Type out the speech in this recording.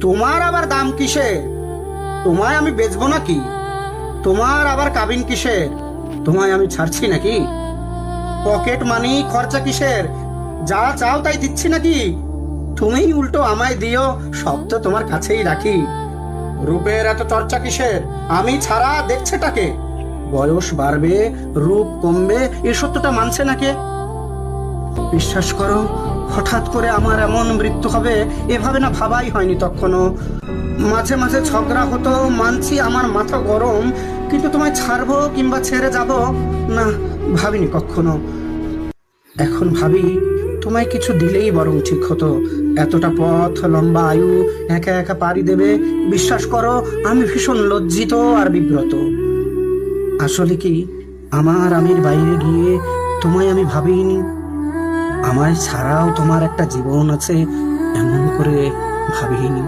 তোমার আবার দাম কিসের? তোমায় আমি বেচবো নাকি? তোমার আবার কাবিন কিসের? তোমায় আমি ছাড়ছি নাকি? পকেট মানি খরচা কিসের? যা চাও তাই দিচ্ছি নাকি? তুমি উল্টো আমায় দিও, সব তো তোমার কাছেই রাখি। রূপের এত চর্চা কিসের? আমি ছাড়া দেখছেটাকে? বয়স বাড়বে, রূপ কমবে, এ সত্যটা মানছে নাকি? বিশ্বাস করো, হঠাৎ করে আমার এমন মৃত্যু হবে এভাবে না ভাবাই হয়নি তখনও। মাঝে মাঝে ঝগড়া হতো, মানছি আমার মাথা গরম, কিন্তু তোমায় ছাড়বো কিংবা ছেড়ে যাব না, ভাবিনি কখনো। এখন ভাবি, তোমায় কিছু দিলেই বরং ঠিক হতো। এতটা পথ, লম্বা আয়ু একা একা পাড়ি দেবে, বিশ্বাস করো আমি ভীষণ লজ্জিত আর বিব্রত। আসলে কি, আমার আমির বাইরে গিয়ে তোমায় আমি ভাবিনি। আমায় ছাড়াও তোমার একটা জীবন আছে এমন করে ভাবিনি।